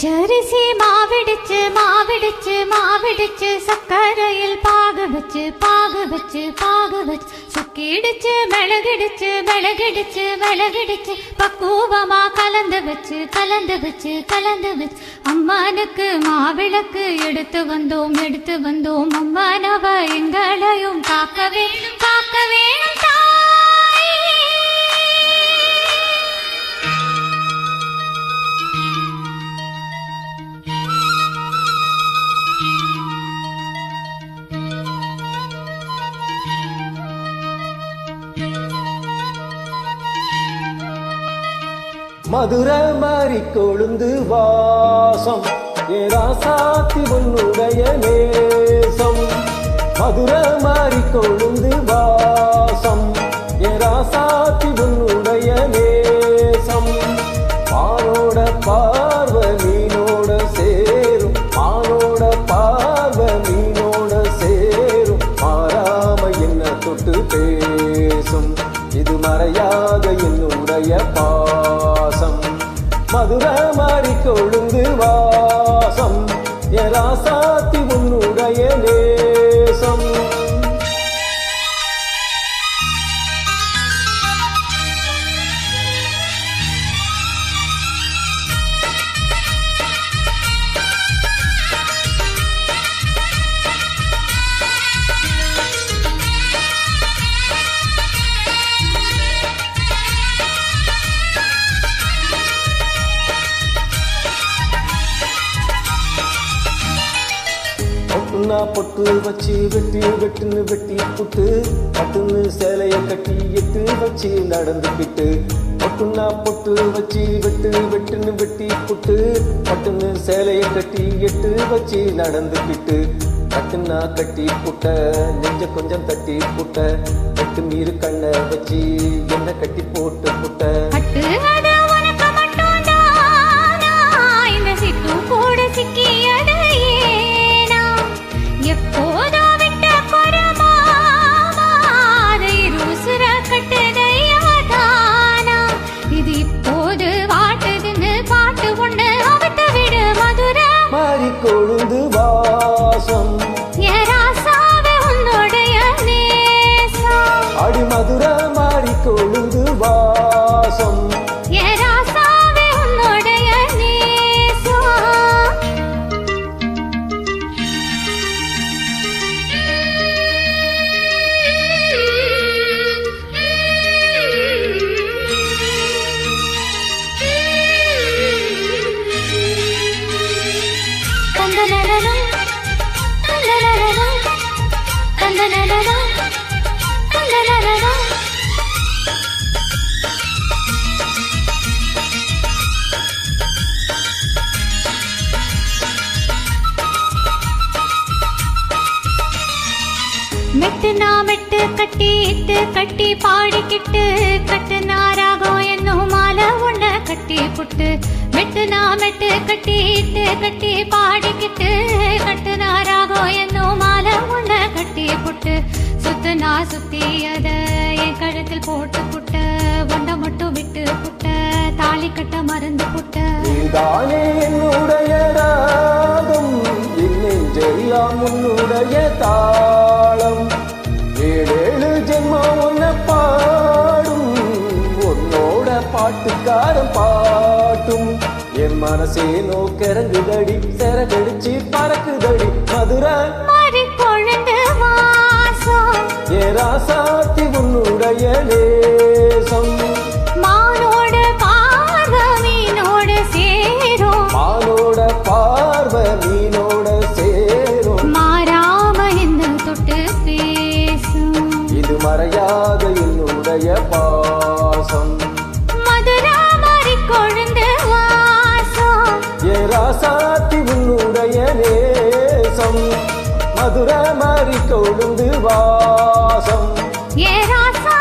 பச்சரிசி மாவிடுச்சு மாவிடுச்சு மாவிடுச்சு சக்கரையில் பாகு வச்சு சுக்கிடுச்சு மிளகிடுச்சு மிளகிடுச்சு மிளகிடுச்சு பக்குவமா கலந்து வச்சு அம்மானுக்கு மாவிளக்கு எடுத்து வந்தோம் அம்மானவ எங்களையும் காக்க வேணும் தாய். மதுரை மாறி கொழுந்து வாசம் ஏராசாத்தி உன்னுடைய நேசம். மதுரை மாறி கொழுந்து வாசம் ஏராசாத்தி உன்னுடைய நேசம். மானோட பார்வ மீனோட சேரும் பார்வ மீனோட சேரும் மாறாம என்ன தொட்டு பேசும் இது மறையாத என்னுடைய பாசம். மதுரை மாறி கொழுந்து வாசம் ஏராசாத்தி உன்னுடைய நேசம். பொட்டு வச்சு வெட்டுன்னு வெட்டி புட்டு பட்டுன்னு சேலைய கட்டி எட்டு வச்சு நடந்துக்கிட்டு. பொட்டு வச்சு வெட்டுன்னு வெட்டி புட்டு பட்டுன்னு சேலைய கட்டி எட்டு வச்சு நடந்துக்கிட்டு. கட்டுனா கட்டி புட்ட நெஞ்ச கொஞ்சம் தட்டி புட்ட எட்டு மீறு கண்ண வச்சு என்ன கட்டி போட்டு புட்ட. மாறி கொழுந்து வாசம் அடி மதுரை மாறி கொழுந்து வாசம். மெட்டு கட்டி பாடிக்கிட்டு கட்டுனா ராகம் என்னும் மாலை ஒண்ண கட்டி புட்டு. மெட்டு கட்டி பாடிக்கிட்டு கட்டுனா ராகம் என்னும் மாலை ஒண்ண கட்டி புட்டு. சுத்துனா சுத்தி அத என் கழுத்தில் போட்டு புட்ட ஒண்ட மட்டும் விட்டு புட்ட தாலி கட்ட மறந்து புட்ட. நீதானே என்னுடைய ராகம் எல்லாம் உன்னுடைய தாளம். ஏழேழு ஜென்மம் உன்னை பாடும் உன்னோட பாட்டுக்காரன் பாட்டும். என் மனசே நோக்கிறங்குதடி செரகடிச்சு பறக்குதடி மதுரை மாறி கொழுந்து வாசம் ஏராசாத்தி உன்னுடைய நேசம். மானோட பார்வ மீனோட சேரும் மாறாம என்ன தொட்டு பேசும் இது மறையாத என்னுடைய பாசம். மதுரை மாறி கொழுந்து வாசம் ஏராசாத்தி உன்னுடைய நேசம். மதுரை மாறி கொழுந்து வாசம் ஏராசா